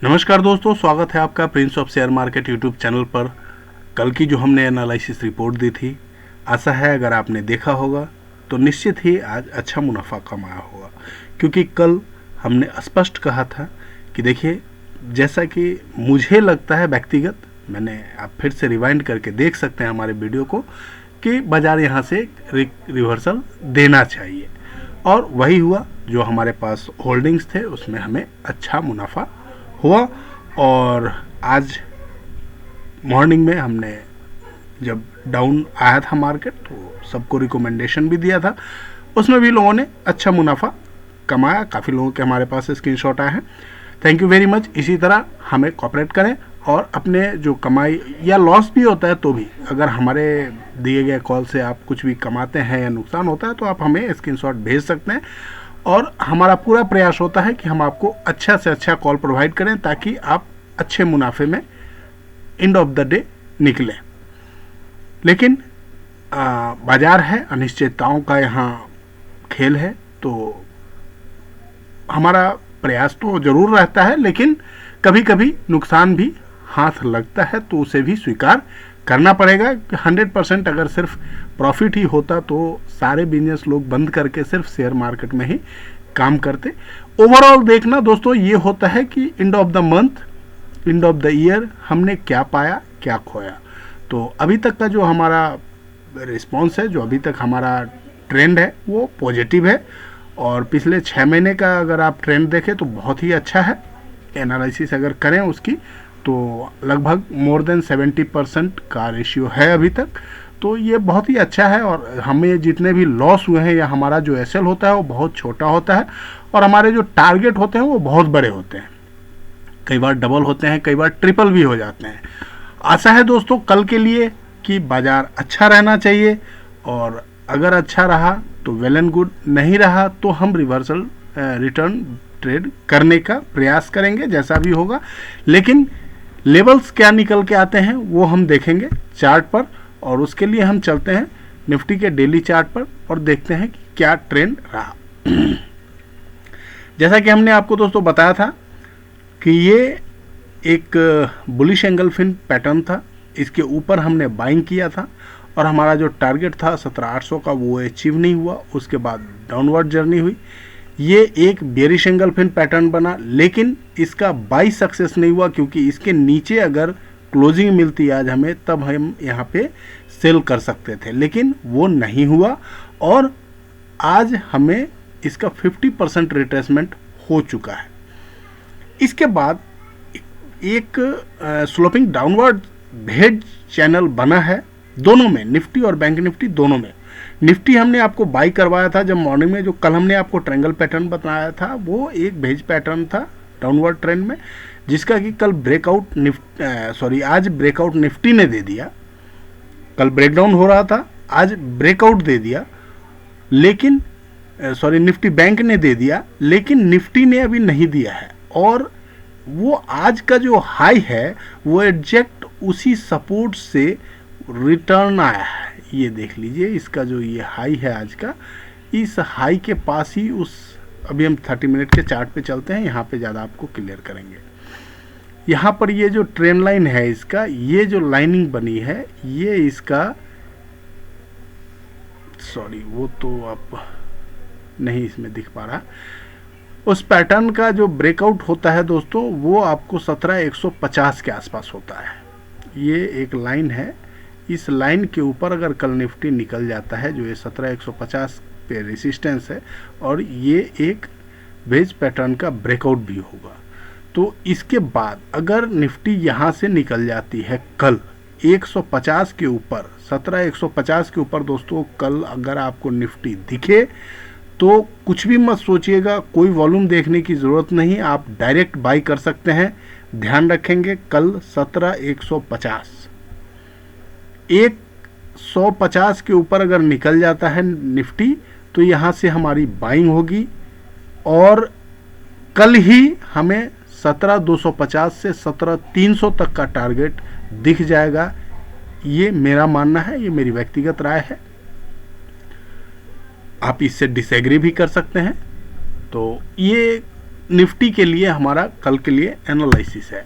नमस्कार दोस्तों, स्वागत है आपका Prince of share market YouTube channel पर। कल की जो हमने एनालिसिस रिपोर्ट दी थी, आशा है अगर आपने देखा होगा तो निश्चित ही आज अच्छा मुनाफा कमाया होगा, क्योंकि कल हमने स्पष्ट कहा था कि देखिए, जैसा कि मुझे लगता है व्यक्तिगत, मैंने आप फिर से रिवाइंड करके देख सकते हैं हमारे वीडियो को, कि बाज़ार यहाँ से रिवर्सल देना चाहिए, और वही हुआ। जो हमारे पास होल्डिंग्स थे उसमें हमें अच्छा मुनाफा हुआ। और आज मॉर्निंग में हमने जब डाउन आया था मार्केट तो सबको रिकमेंडेशन भी दिया था, उसमें भी लोगों ने अच्छा मुनाफा कमाया। काफ़ी लोगों के हमारे पास स्क्रीनशॉट आए हैं। Thank you very much. इसी तरह हमें कोऑपरेट करें और अपने जो कमाई या लॉस भी होता है तो भी अगर हमारे दिए गए कॉल से आप कुछ भी कमाते हैं या नुकसान होता है तो आप हमें स्क्रीनशॉट भेज सकते हैं, और हमारा पूरा प्रयास होता है कि हम आपको अच्छा से अच्छा कॉल प्रोवाइड करें ताकि आप अच्छे मुनाफे में एंड ऑफ द डे निकलें। लेकिन बाजार है, अनिश्चितताओं का यहाँ खेल है, तो हमारा प्रयास तो ज़रूर रहता है, लेकिन कभी कभी नुकसान भी हाथ लगता है तो उसे भी स्वीकार करना पड़ेगा। 100% अगर सिर्फ प्रॉफिट ही होता तो सारे बिजनेस लोग बंद करके सिर्फ शेयर मार्केट में ही काम करते। ओवरऑल देखना दोस्तों ये होता है कि end of the month, end of the year हमने क्या पाया क्या खोया। तो अभी तक का जो हमारा रिस्पॉन्स है, जो अभी तक हमारा ट्रेंड है वो पॉजिटिव है, और पिछले 6 महीने का अगर आप ट्रेंड देखें तो बहुत ही अच्छा है। एनालिसिस अगर करें उसकी तो लगभग मोर देन 70% का रेशियो है अभी तक, तो ये बहुत ही अच्छा है। और हमें जितने भी लॉस हुए हैं या हमारा जो एसएल होता है वो बहुत छोटा होता है, और हमारे जो टारगेट होते हैं वो बहुत बड़े होते हैं, कई बार डबल होते हैं, कई बार ट्रिपल भी हो जाते हैं। आशा है दोस्तों कल के लिए कि बाज़ार अच्छा रहना चाहिए, और अगर अच्छा रहा तो वेल एंड गुड, नहीं रहा तो हम रिवर्सल रिटर्न ट्रेड करने का प्रयास करेंगे जैसा भी होगा। लेकिन लेवल्स क्या निकल के आते हैं वो हम देखेंगे चार्ट पर, और उसके लिए हम चलते हैं निफ्टी के डेली चार्ट पर और देखते हैं कि क्या ट्रेंड रहा। जैसा कि हमने आपको दोस्तों बताया था कि ये एक बुलिश एंगलफिन पैटर्न था, इसके ऊपर हमने बाइंग किया था, और हमारा जो टारगेट था 17,800 का वो अचीव नहीं हुआ। उसके बाद डाउनवर्ड जर्नी हुई, ये एक बेरिश एंगलफिन पैटर्न बना, लेकिन इसका बाई सक्सेस नहीं हुआ, क्योंकि इसके नीचे अगर क्लोजिंग मिलती आज हमें तब हम यहाँ पे सेल कर सकते थे, लेकिन वो नहीं हुआ, और आज हमें इसका 50% रिट्रेसमेंट हो चुका है। इसके बाद एक स्लोपिंग डाउनवर्ड भेज चैनल बना है दोनों में, निफ्टी और बैंक निफ्टी दोनों में। निफ्टी हमने आपको बाई करवाया था जब मॉर्निंग में, जो कल हमने आपको ट्रायंगल पैटर्न बताया था वो एक भेज पैटर्न था डाउनवर्ड ट्रेंड में, जिसका कि कल ब्रेकआउट आज ब्रेकआउट निफ्टी ने दे दिया। कल ब्रेकडाउन हो रहा था, आज ब्रेकआउट दे दिया, लेकिन निफ्टी बैंक ने दे दिया, लेकिन निफ्टी ने अभी नहीं दिया है। और वो आज का जो हाई है वो एग्जैक्ट उसी सपोर्ट से रिटर्न आया है। ये देख लीजिए, इसका जो ये हाई है आज का, इस हाई के पास ही उस, अभी हम 30 मिनट के चार्ट पे चलते हैं, यहाँ पे ज़्यादा आपको क्लियर करेंगे। यहाँ पर ये जो ट्रेंड लाइन है इसका, ये जो लाइनिंग बनी है ये इसका, वो तो आप नहीं इसमें दिख पा रहा, उस पैटर्न का जो ब्रेकआउट होता है दोस्तों वो आपको 17,150 के आसपास होता है। ये एक लाइन है, इस लाइन के ऊपर अगर कल निफ्टी निकल जाता है, जो ये 17,150 पे रेसिस्टेंस है, और ये एक वेज पैटर्न का ब्रेकआउट भी होगा, तो इसके बाद अगर निफ्टी यहाँ से निकल जाती है कल 150 के ऊपर, 17,150 के ऊपर दोस्तों, कल अगर आपको निफ्टी दिखे तो कुछ भी मत सोचिएगा, कोई वॉल्यूम देखने की ज़रूरत नहीं, आप डायरेक्ट बाई कर सकते हैं। ध्यान रखेंगे कल 17,150, 150 के ऊपर अगर निकल जाता है निफ्टी तो यहाँ से हमारी बाइंग होगी, और कल ही हमें 17,250 से 17,300 तक का टारगेट दिख जाएगा। ये मेरा मानना है, ये मेरी व्यक्तिगत राय है, आप इससे डिसएग्री भी कर सकते हैं। तो ये निफ्टी के लिए हमारा कल के लिए एनालिसिस है।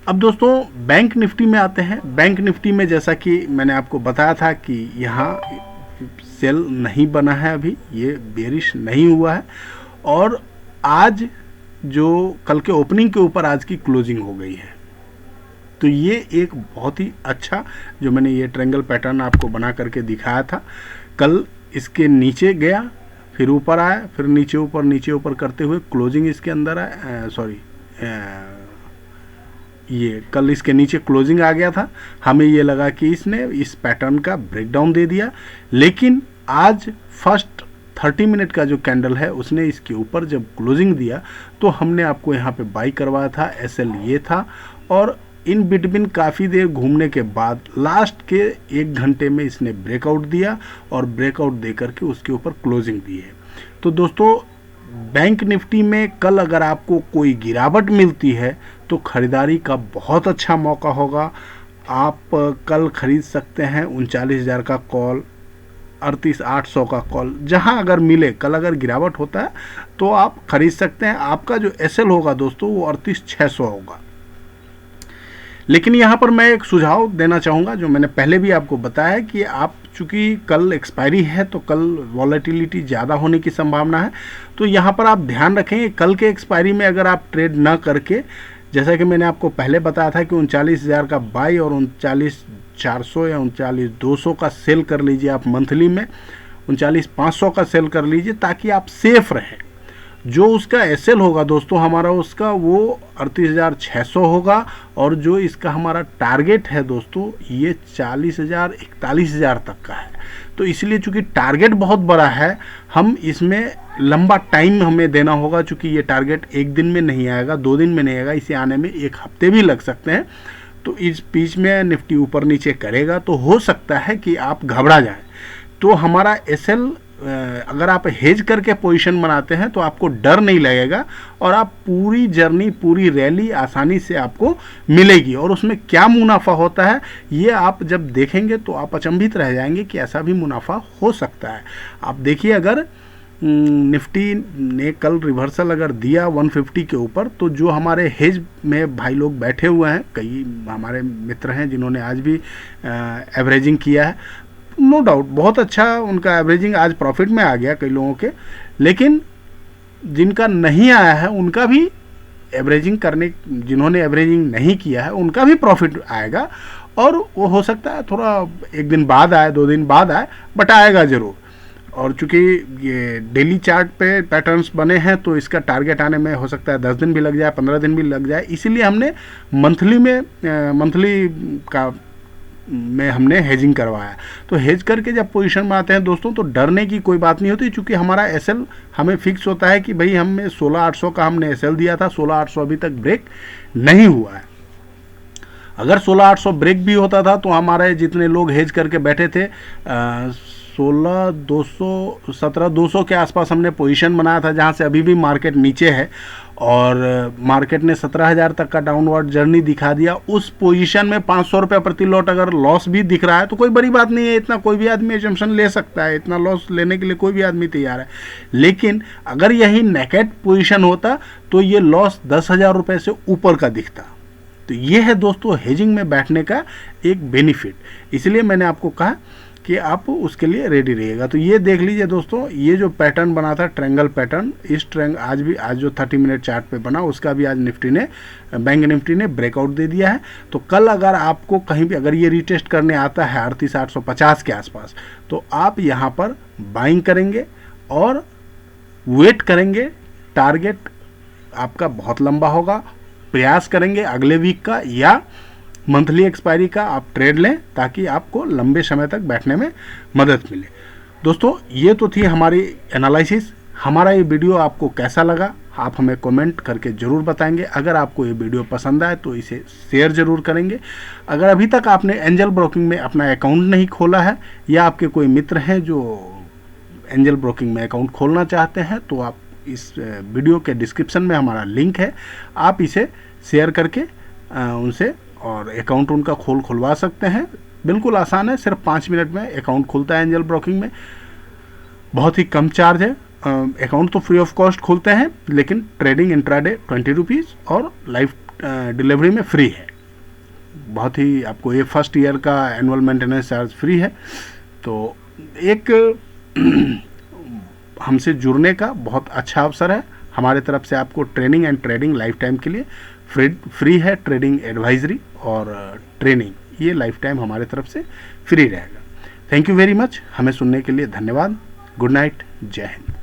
अब दोस्तों बैंक निफ्टी में आते हैं। बैंक निफ्टी में जैसा कि मैंने आपको बताया था कि यहाँ सेल नहीं बना है, अभी ये बेरिश नहीं हुआ है, और आज जो कल के ओपनिंग के ऊपर आज की क्लोजिंग हो गई है। तो ये एक बहुत ही अच्छा, जो मैंने ये ट्रायंगल पैटर्न आपको बना करके दिखाया था, कल इसके नीचे गया, फिर ऊपर आया, फिर नीचे ऊपर करते हुए क्लोजिंग इसके अंदर आया, ये कल इसके नीचे क्लोजिंग आ गया था। हमें ये लगा कि इसने इस पैटर्न का ब्रेकडाउन दे दिया, लेकिन आज फर्स्ट 30 मिनट का जो कैंडल है उसने इसके ऊपर जब क्लोजिंग दिया तो हमने आपको यहाँ पे बाई करवाया था। एसएल ये था, और इन बिटवीन काफ़ी देर घूमने के बाद लास्ट के 1 घंटे में इसने ब्रेकआउट दिया, और ब्रेकआउट दे करके उसके ऊपर क्लोजिंग दी है। तो दोस्तों बैंक निफ्टी में कल अगर आपको कोई गिरावट मिलती है तो खरीदारी का बहुत अच्छा मौका होगा। आप कल खरीद सकते हैं 39,000 का कॉल, 38,800 का कॉल, जहां अगर मिले, कल अगर गिरावट होता है तो आप खरीद सकते हैं। आपका जो एसएल होगा दोस्तों वो 38,600 होगा। लेकिन यहाँ पर मैं एक सुझाव देना चाहूँगा, जो मैंने पहले भी आपको बताया कि आप चूँकि कल एक्सपायरी है तो कल वॉलेटिलिटी ज़्यादा होने की संभावना है, तो यहाँ पर आप ध्यान रखें कल के एक्सपायरी में अगर आप ट्रेड ना करके, जैसा कि मैंने आपको पहले बताया था कि 39,000 का बाई और 39,400 या 39,200 का सेल कर लीजिए आप मंथली में, 39,500 का सेल कर लीजिए ताकि आप सेफ रहें। जो उसका एसएल होगा दोस्तों हमारा, उसका वो 38,600 होगा, और जो इसका हमारा टारगेट है दोस्तों ये 40,000 41,000 तक का है। तो इसलिए चूंकि टारगेट बहुत बड़ा है, हम इसमें लंबा टाइम हमें देना होगा, चूंकि ये टारगेट 1 दिन में नहीं आएगा, 2 दिन में नहीं आएगा, इसे आने में 1 हफ्ते भी लग सकते हैं। तो इस बीच में निफ्टी ऊपर नीचे करेगा तो हो सकता है कि आप घबरा जाएं। तो हमारा एसएल अगर आप हेज करके पोजीशन बनाते हैं तो आपको डर नहीं लगेगा, और आप पूरी जर्नी, पूरी रैली आसानी से आपको मिलेगी। और उसमें क्या मुनाफा होता है ये आप जब देखेंगे तो आप अचंभित रह जाएंगे कि ऐसा भी मुनाफा हो सकता है। आप देखिए, अगर निफ्टी ने कल रिवर्सल अगर दिया 150 के ऊपर, तो जो हमारे हेज में भाई लोग बैठे हुए हैं, कई हमारे मित्र हैं जिन्होंने आज भी एवरेजिंग किया है, नो डाउट बहुत अच्छा उनका एवरेजिंग आज प्रॉफिट में आ गया कई लोगों के, लेकिन जिनका नहीं आया है उनका भी एवरेजिंग करने, जिन्होंने एवरेजिंग नहीं किया है उनका भी प्रॉफिट आएगा, और वो हो सकता है थोड़ा 1 दिन बाद आए, 2 दिन बाद आए, बट आएगा ज़रूर। और चूंकि ये डेली चार्ट पे पैटर्न्स बने हैं तो इसका टारगेट आने में हो सकता है 10 दिन भी लग जाए, 15 दिन भी लग जाए, इसीलिए हमने मंथली का में हमने हेजिंग करवाया। तो हेज करके जब पोजीशन में आते हैं दोस्तों तो डरने की कोई बात नहीं होती, क्योंकि हमारा एसएल हमें फिक्स होता है कि भाई हमें 16,800 का हमने एसएल दिया था, 16,800 अभी तक ब्रेक नहीं हुआ है। अगर 16,800 ब्रेक भी होता था तो हमारे जितने लोग हेज करके बैठे थे 16,200 17,200 के आसपास हमने पोजीशन बनाया था, जहां से अभी भी मार्केट नीचे है, और मार्केट ने 17,000 तक का डाउनवर्ड जर्नी दिखा दिया। उस पोजीशन में 500 रुपये प्रति लॉट अगर लॉस भी दिख रहा है तो कोई बड़ी बात नहीं है, इतना कोई भी आदमी एजम्पशन ले सकता है, इतना लॉस लेने के लिए कोई भी आदमी तैयार है। लेकिन अगर यही नेकेड पोजीशन होता तो ये लॉस 10,000 रुपये से ऊपर का दिखता। तो ये है दोस्तों हेजिंग में बैठने का एक बेनिफिट, इसलिए मैंने आपको कहा कि आप उसके लिए रेडी रहिएगा। तो ये देख लीजिए दोस्तों, ये जो पैटर्न बना था ट्रायंगल पैटर्न, इस आज जो 30 मिनट चार्ट पे बना उसका भी आज बैंक निफ्टी ने ब्रेकआउट दे दिया है। तो कल अगर आपको कहीं भी अगर ये रिटेस्ट करने आता है 38,850 के आसपास, तो आप यहाँ पर बाइंग करेंगे और वेट करेंगे। टारगेट आपका बहुत लंबा होगा, प्रयास करेंगे अगले वीक का या मंथली एक्सपायरी का आप ट्रेड लें, ताकि आपको लंबे समय तक बैठने में मदद मिले। दोस्तों ये तो थी हमारी एनालिसिस। हमारा ये वीडियो आपको कैसा लगा आप हमें कमेंट करके ज़रूर बताएंगे। अगर आपको ये वीडियो पसंद आए तो इसे शेयर ज़रूर करेंगे। अगर अभी तक आपने एंजल ब्रोकिंग में अपना अकाउंट नहीं खोला है, या आपके कोई मित्र हैं जो एंजल ब्रोकिंग में अकाउंट खोलना चाहते हैं, तो आप इस वीडियो के डिस्क्रिप्शन में हमारा लिंक है, आप इसे शेयर करके उनसे और अकाउंट उनका खुलवा सकते हैं। बिल्कुल आसान है, सिर्फ 5 मिनट में अकाउंट खुलता है एंजल ब्रोकिंग में, बहुत ही कम चार्ज है। अकाउंट तो फ्री ऑफ कॉस्ट खोलते हैं, लेकिन ट्रेडिंग इंट्राडे 20 रुपीज़ और लाइफ डिलीवरी में फ्री है। बहुत ही आपको ये फर्स्ट ईयर का एनुअल मेंटेनेंस चार्ज फ्री है। तो एक हमसे जुड़ने का बहुत अच्छा अवसर है। हमारे तरफ से आपको training and trading life time के लिए फ्री है। ट्रेडिंग एडवाइजरी और ट्रेनिंग ये लाइफ टाइम हमारे तरफ से फ्री रहेगा। Thank you very much. हमें सुनने के लिए धन्यवाद। Good night. जय हिंद।